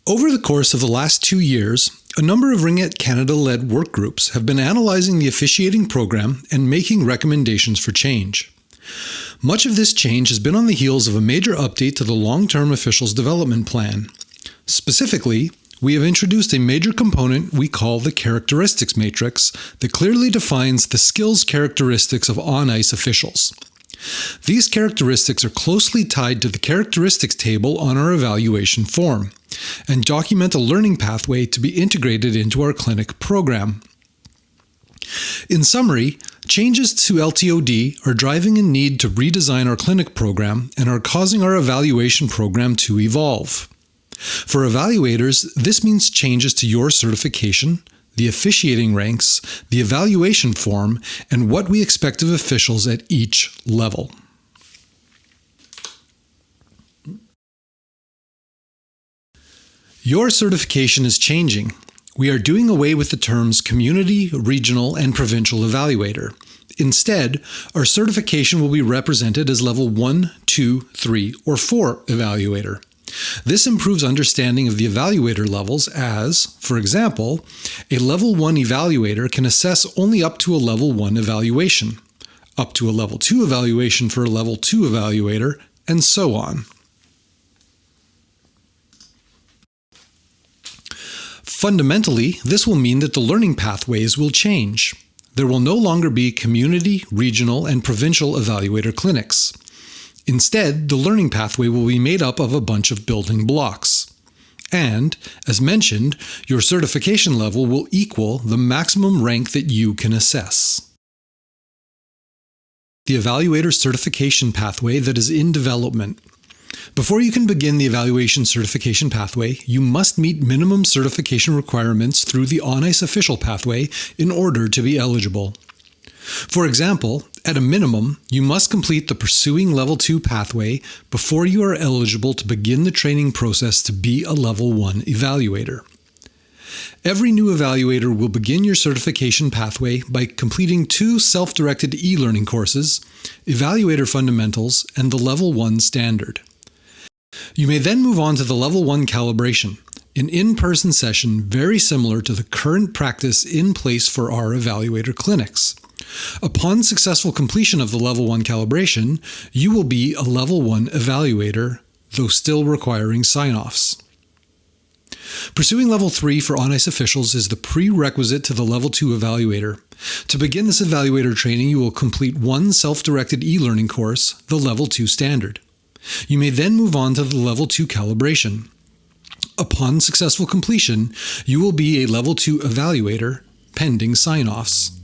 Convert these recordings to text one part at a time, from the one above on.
Over the course of the last 2 years, a number of Ringette Canada-led work groups have been analyzing the officiating program and making recommendations for change. Much of this change has been on the heels of a major update to the long-term officials development plan. Specifically, we have introduced a major component we call the characteristics matrix that clearly defines the skills characteristics of on-ice officials. These characteristics are closely tied to the characteristics table on our evaluation form and document a learning pathway to be integrated into our clinic program. In summary, changes to LTOD are driving a need to redesign our clinic program and are causing our evaluation program to evolve. For evaluators, this means changes to your certification, the officiating ranks, the evaluation form, and what we expect of officials at each level. Your certification is changing. We are doing away with the terms community, regional, and provincial evaluator. Instead, our certification will be represented as level 1, 2, 3, or 4 evaluator. This improves understanding of the evaluator levels as, for example, a level 1 evaluator can assess only up to a level 1 evaluation, up to a level 2 evaluation for a level 2 evaluator, and so on. Fundamentally, this will mean that the learning pathways will change. There will no longer be community, regional, and provincial evaluator clinics. Instead, the learning pathway will be made up of a bunch of building blocks. And, as mentioned, your certification level will equal the maximum rank that you can assess. The evaluator certification pathway that is in development. Before you can begin the evaluation certification pathway, you must meet minimum certification requirements through the on-ice official pathway in order to be eligible. For example, at a minimum, you must complete the Pursuing Level 2 pathway before you are eligible to begin the training process to be a Level 1 evaluator. Every new evaluator will begin your certification pathway by completing 2 self-directed e-learning courses, Evaluator Fundamentals and the Level 1 Standard. You may then move on to the Level 1 Calibration, an in-person session very similar to the current practice in place for our evaluator clinics. Upon successful completion of the Level 1 calibration, you will be a Level 1 evaluator, though still requiring sign-offs. Pursuing Level 3 for on-ice officials is the prerequisite to the Level 2 evaluator. To begin this evaluator training, you will complete 1 self-directed e-learning course, the Level 2 Standard. You may then move on to the Level 2 calibration. Upon successful completion, you will be a Level 2 evaluator, pending sign-offs.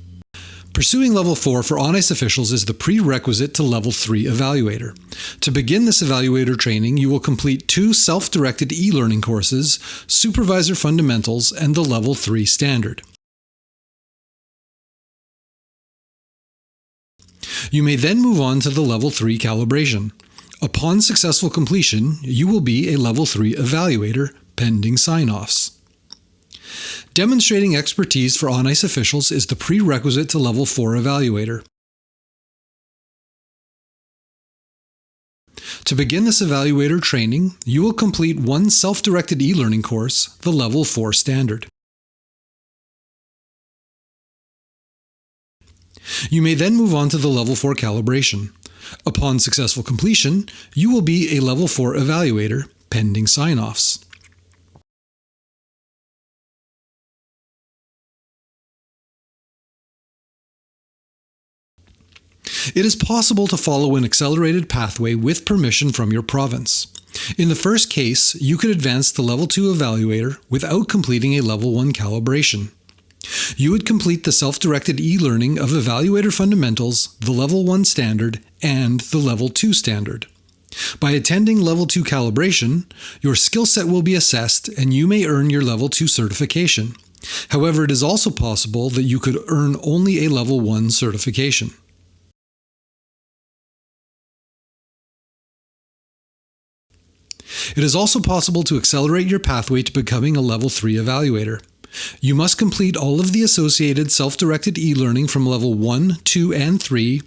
Pursuing Level 4 for on-ice officials is the prerequisite to Level 3 evaluator. To begin this evaluator training, you will complete 2 self-directed e-learning courses, Supervisor Fundamentals and the Level 3 Standard. You may then move on to the Level 3 calibration. Upon successful completion, you will be a Level 3 evaluator, pending sign-offs. Demonstrating expertise for on-ice officials is the prerequisite to Level 4 evaluator. To begin this evaluator training, you will complete 1 self-directed e-learning course, the Level 4 Standard. You may then move on to the Level 4 calibration. Upon successful completion, you will be a Level 4 evaluator, pending sign-offs. It is possible to follow an accelerated pathway with permission from your province. In the first case, you could advance to Level 2 evaluator without completing a Level 1 calibration. You would complete the self-directed e-learning of Evaluator Fundamentals, the Level 1 Standard, and the Level 2 Standard. By attending Level 2 calibration, your skill set will be assessed and you may earn your Level 2 certification. However, it is also possible that you could earn only a Level 1 certification. It is also possible to accelerate your pathway to becoming a Level 3 evaluator. You must complete all of the associated self-directed e-learning from Level 1, 2, and 3,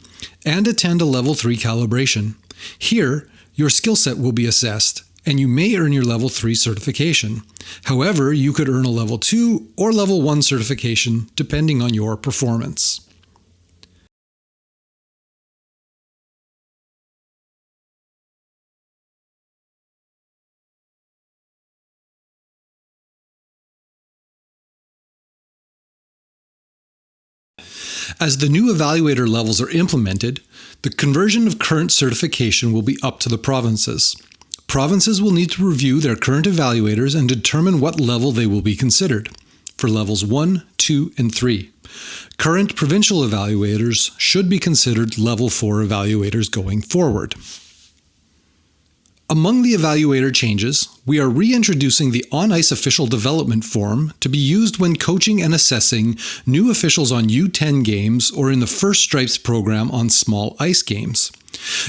and attend a Level 3 calibration. Here, your skill set will be assessed, and you may earn your Level 3 certification. However, you could earn a Level 2 or Level 1 certification depending on your performance. As the new Evaluator levels are implemented, the conversion of current certification will be up to the provinces. Provinces will need to review their current evaluators and determine what level they will be considered for levels 1, 2, and 3. Current provincial evaluators should be considered Level 4 evaluators going forward. Among the evaluator changes, we are reintroducing the On-Ice official development form to be used when coaching and assessing new officials on U10 games or in the First Stripes program on small ice games.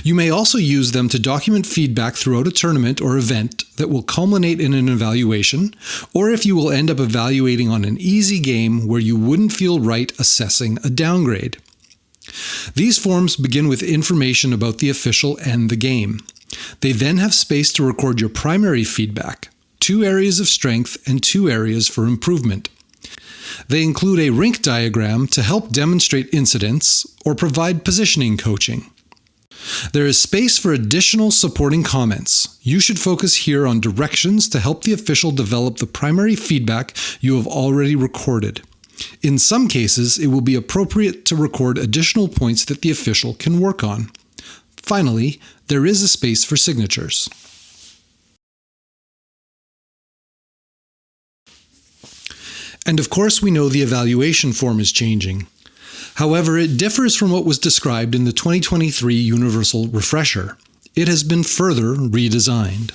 You may also use them to document feedback throughout a tournament or event that will culminate in an evaluation, or if you will end up evaluating on an easy game where you wouldn't feel right assessing a downgrade. These forms begin with information about the official and the game. They then have space to record your primary feedback, 2 areas of strength and 2 areas for improvement. They include a rink diagram to help demonstrate incidents or provide positioning coaching. There is space for additional supporting comments. You should focus here on directions to help the official develop the primary feedback you have already recorded. In some cases, it will be appropriate to record additional points that the official can work on. Finally, there is a space for signatures. And of course, we know the evaluation form is changing. However, it differs from what was described in the 2023 Universal Refresher. It has been further redesigned.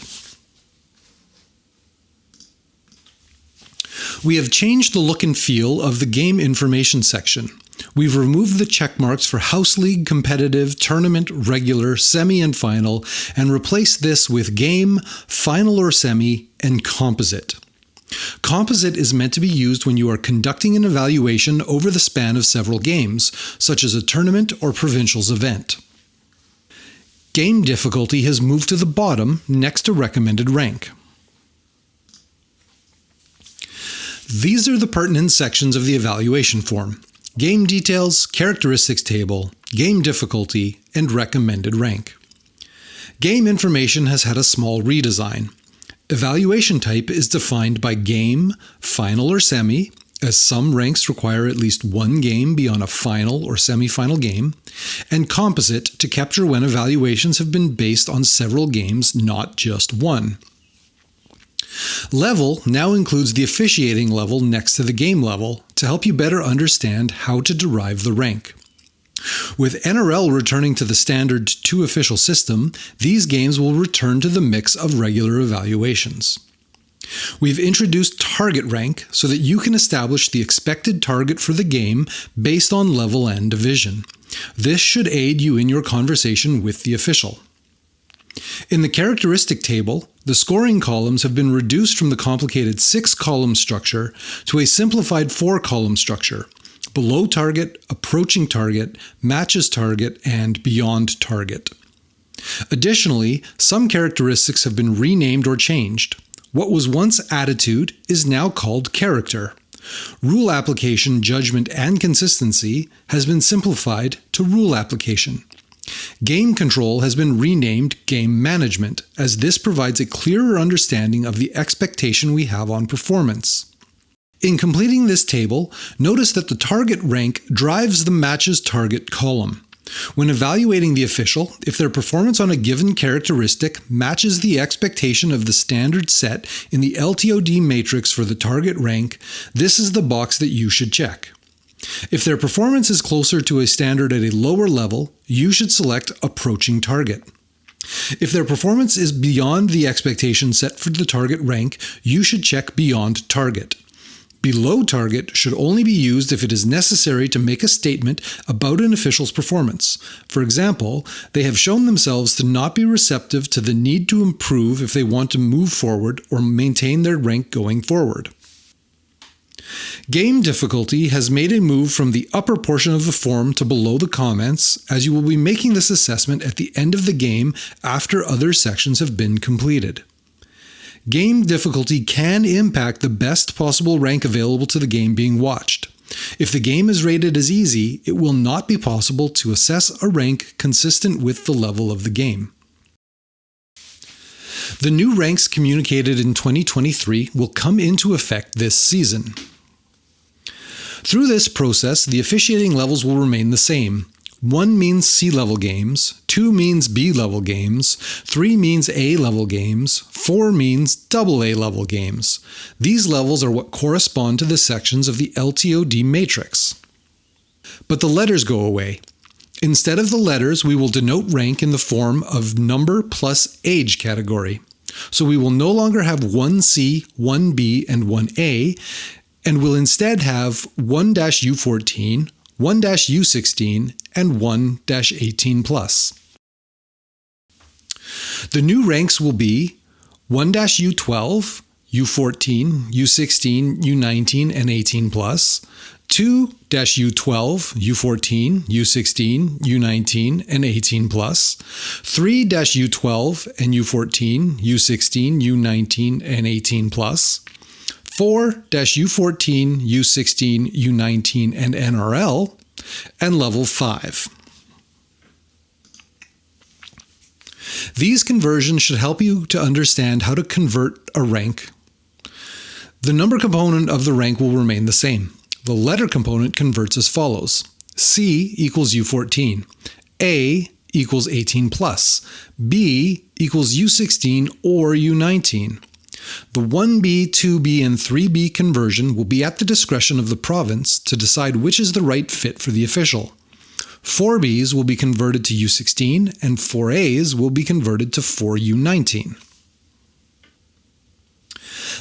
We have changed the look and feel of the game information section. We've removed the check marks for House League, Competitive, Tournament, Regular, Semi, and Final, and replaced this with Game, Final or Semi, and Composite. Composite is meant to be used when you are conducting an evaluation over the span of several games, such as a tournament or provincials event. Game difficulty has moved to the bottom next to recommended rank. These are the pertinent sections of the evaluation form: game details, characteristics table, game difficulty, and recommended rank. Game information has had a small redesign. Evaluation type is defined by game, final or semi, as some ranks require at least one game beyond a final or semi-final game, and composite to capture when evaluations have been based on several games, not just one. Level now includes the officiating level next to the game level to help you better understand how to derive the rank. With NRL returning to the standard 2 official system, these games will return to the mix of regular evaluations. We've introduced target rank so that you can establish the expected target for the game based on level and division. This should aid you in your conversation with the official. In the characteristic table, the scoring columns have been reduced from the complicated 6-column structure to a simplified 4-column structure: below target, approaching target, matches target, and beyond target. Additionally, some characteristics have been renamed or changed. What was once attitude is now called character. Rule application, judgment, and consistency has been simplified to rule application. Game control has been renamed game management, as this provides a clearer understanding of the expectation we have on performance. In completing this table, notice that the target rank drives the matches target column. When evaluating the official, if their performance on a given characteristic matches the expectation of the standard set in the LTOD matrix for the target rank, this is the box that you should check. If their performance is closer to a standard at a lower level, you should select approaching target. If their performance is beyond the expectation set for the target rank, you should check beyond target. Below target should only be used if it is necessary to make a statement about an official's performance. For example, they have shown themselves to not be receptive to the need to improve if they want to move forward or maintain their rank going forward. Game difficulty has made a move from the upper portion of the form to below the comments, as you will be making this assessment at the end of the game after other sections have been completed. Game difficulty can impact the best possible rank available to the game being watched. If the game is rated as easy, it will not be possible to assess a rank consistent with the level of the game. The new ranks communicated in 2023 will come into effect this season. Through this process, the officiating levels will remain the same. 1 means C-level games, 2 means B-level games, 3 means A-level games, 4 means AA level games. These levels are what correspond to the sections of the LTOD matrix. But the letters go away. Instead of the letters, we will denote rank in the form of number plus age category. So we will no longer have 1C, 1B, and 1A, and will instead have 1-U14, 1-U16, and 1-18+. The new ranks will be 1-U12, U14, U16, U19, and 18+, 2-U12, U14, U16, U19, and 18+, 3-U12 and U14, U16, U19, and 18+, 4-U14, U16, U19, and NRL, and Level 5. These conversions should help you to understand how to convert a rank. The number component of the rank will remain the same. The letter component converts as follows. C equals U14, A equals 18+, B equals U16 or U19. The 1B, 2B, and 3B conversion will be at the discretion of the province to decide which is the right fit for the official. 4Bs will be converted to U16 and 4As will be converted to 4U19.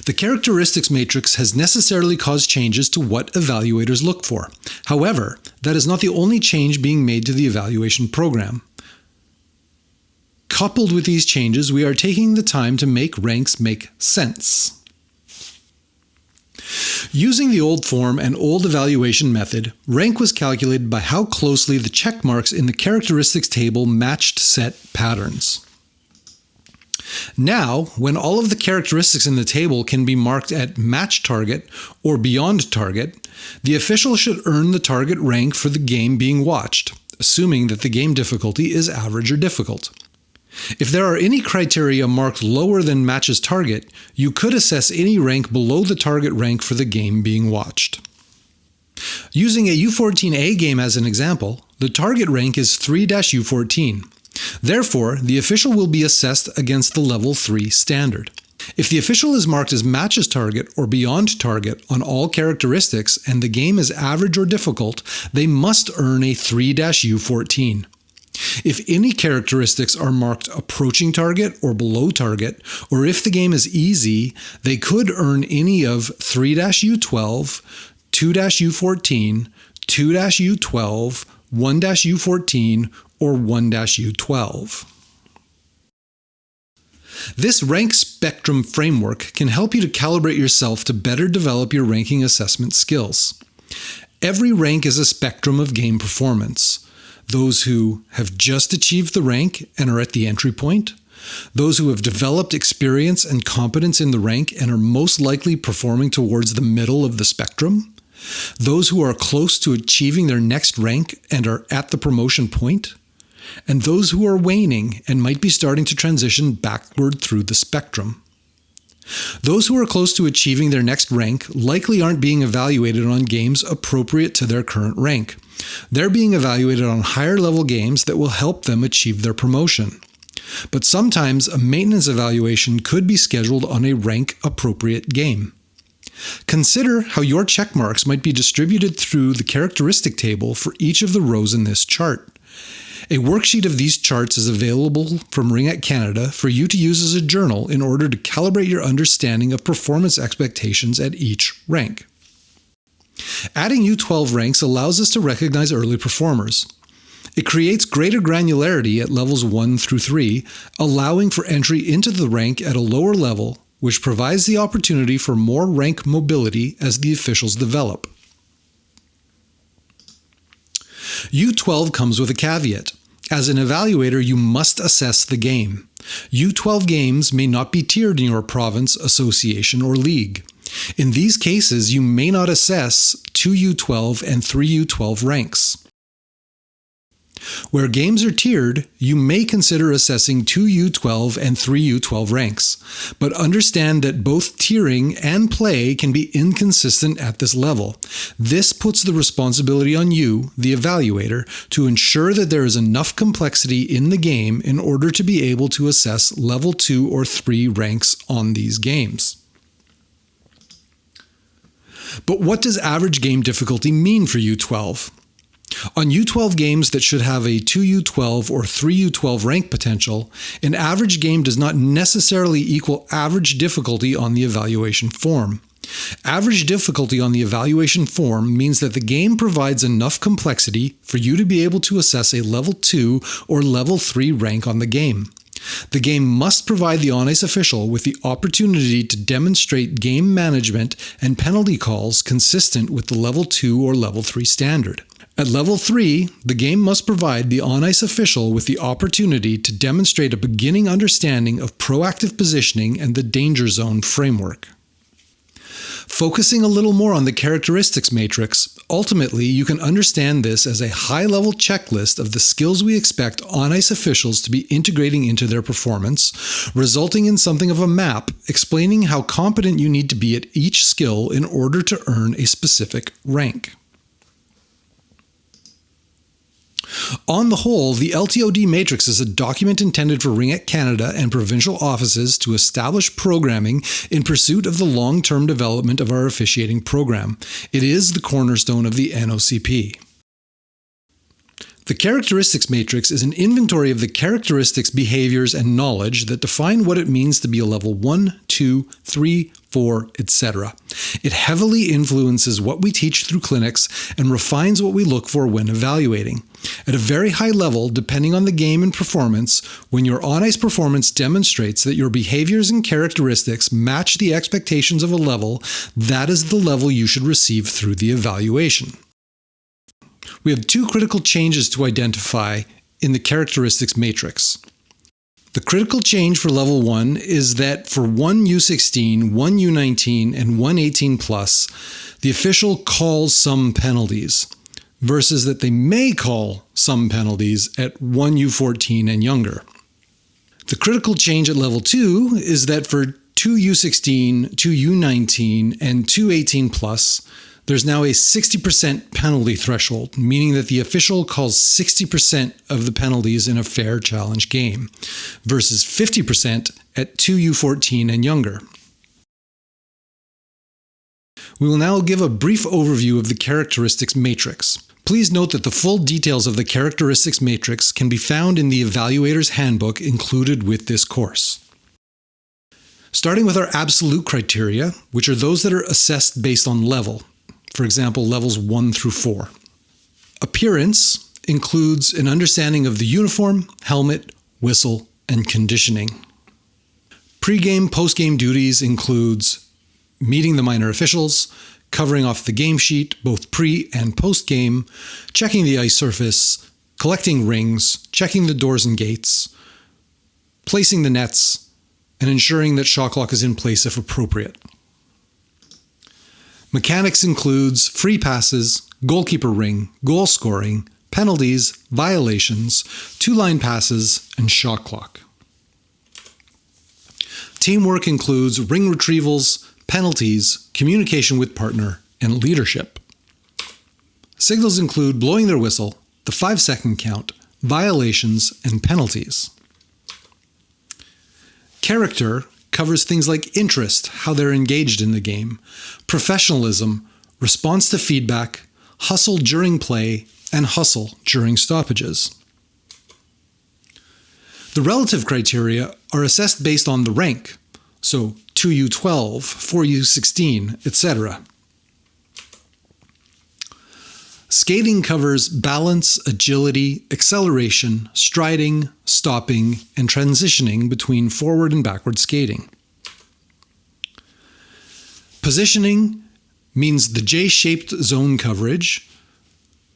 The characteristics matrix has necessarily caused changes to what evaluators look for. However, that is not the only change being made to the evaluation program. Coupled with these changes, we are taking the time to make ranks make sense. Using the old form and old evaluation method, rank was calculated by how closely the check marks in the characteristics table matched set patterns. Now, when all of the characteristics in the table can be marked at match target or beyond target, the official should earn the target rank for the game being watched, assuming that the game difficulty is average or difficult. If there are any criteria marked lower than matches target, you could assess any rank below the target rank for the game being watched. Using a U14A game as an example, the target rank is 3-U14. Therefore, the official will be assessed against the level 3 standard. If the official is marked as matches target or beyond target on all characteristics and the game is average or difficult, they must earn a 3-U14. If any characteristics are marked approaching target or below target, or if the game is easy, they could earn any of 3-U12, 2-U14, 2-U12, 1-U14, or 1-U12. This rank spectrum framework can help you to calibrate yourself to better develop your ranking assessment skills. Every rank is a spectrum of game performance. Those who have just achieved the rank and are at the entry point, those who have developed experience and competence in the rank and are most likely performing towards the middle of the spectrum, those who are close to achieving their next rank and are at the promotion point, and those who are waning and might be starting to transition backward through the spectrum. Those who are close to achieving their next rank likely aren't being evaluated on games appropriate to their current rank. They're being evaluated on higher level games that will help them achieve their promotion. But sometimes a maintenance evaluation could be scheduled on a rank appropriate game. Consider how your check marks might be distributed through the characteristic table for each of the rows in this chart. A worksheet of these charts is available from Ringette Canada for you to use as a journal in order to calibrate your understanding of performance expectations at each rank. Adding U12 ranks allows us to recognize early performers. It creates greater granularity at levels 1 through 3, allowing for entry into the rank at a lower level, which provides the opportunity for more rank mobility as the officials develop. U12 comes with a caveat. As an evaluator, you must assess the game. U12 games may not be tiered in your province, association, or league. In these cases, you may not assess 2 U12 and 3 U12 ranks. Where games are tiered, you may consider assessing 2 U12 and 3 U12 ranks, but understand that both tiering and play can be inconsistent at this level. This puts the responsibility on you, the evaluator, to ensure that there is enough complexity in the game in order to be able to assess level 2 or 3 ranks on these games. But what does average game difficulty mean for U12? On U12 games that should have a 2U12 or 3U12 rank potential, an average game does not necessarily equal average difficulty on the evaluation form. Average difficulty on the evaluation form means that the game provides enough complexity for you to be able to assess a level 2 or level 3 rank on the game. The game must provide the on-ice official with the opportunity to demonstrate game management and penalty calls consistent with the level 2 or level 3 standard. At level 3, the game must provide the on-ice official with the opportunity to demonstrate a beginning understanding of proactive positioning and the danger zone framework. Focusing a little more on the characteristics matrix, ultimately you can understand this as a high-level checklist of the skills we expect on-ice officials to be integrating into their performance, resulting in something of a map explaining how competent you need to be at each skill in order to earn a specific rank. On the whole, the LTOD matrix is a document intended for Ringette Canada and provincial offices to establish programming in pursuit of the long-term development of our officiating program. It is the cornerstone of the NOCP. The characteristics matrix is an inventory of the characteristics, behaviors, and knowledge that define what it means to be a level 1, 2, 3, 4, etc. It heavily influences what we teach through clinics and refines what we look for when evaluating. At a very high level, depending on the game and performance, when your on-ice performance demonstrates that your behaviors and characteristics match the expectations of a level, that is the level you should receive through the evaluation. We have two critical changes to identify in the characteristics matrix. The critical change for level 1 is that for 1 U16, 1 U19, and 1 18+, the official calls some penalties, versus that they may call some penalties at 1 U14 and younger. The critical change at level 2 is that for 2 U16, 2 U19, and 2 18+, there's now a 60% penalty threshold, meaning that the official calls 60% of the penalties in a fair challenge game, versus 50% at 2U14 and younger. We will now give a brief overview of the characteristics matrix. Please note that the full details of the characteristics matrix can be found in the Evaluator's Handbook included with this course. Starting with our absolute criteria, which are those that are assessed based on level. For example, levels 1 through 4. Appearance includes an understanding of the uniform, helmet, whistle, and conditioning. Pre-game, post-game duties includes meeting the minor officials, covering off the game sheet, both pre- and post-game, checking the ice surface, collecting rings, checking the doors and gates, placing the nets, and ensuring that shot clock is in place if appropriate. Mechanics includes free passes, goalkeeper ring, goal scoring, penalties, violations, two-line passes, and shot clock. Teamwork includes ring retrievals, penalties, communication with partner, and leadership. Signals include blowing their whistle, the 5-second count, violations, and penalties. Character covers things like interest, how they're engaged in the game, professionalism, response to feedback, hustle during play, and hustle during stoppages. The relative criteria are assessed based on the rank, so 2U12, 4U16, etc. Skating covers balance, agility, acceleration, striding, stopping, and transitioning between forward and backward skating. Positioning means the J-shaped zone coverage,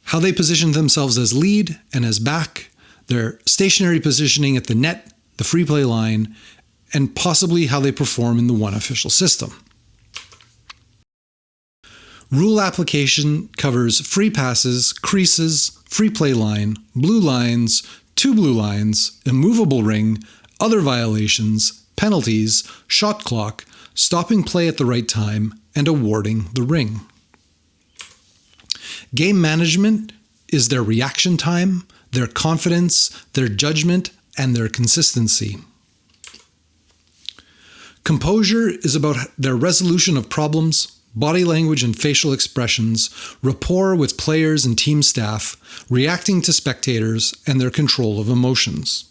how they position themselves as lead and as back, their stationary positioning at the net, the free play line, and possibly how they perform in the one official system. Rule application covers free passes, creases, free play line, blue lines, two blue lines, immovable ring, other violations, penalties, shot clock, stopping play at the right time, and awarding the ring. Game management is their reaction time, their confidence, their judgment, and their consistency. Composure is about their resolution of problems, body language and facial expressions, rapport with players and team staff, reacting to spectators, and their control of emotions.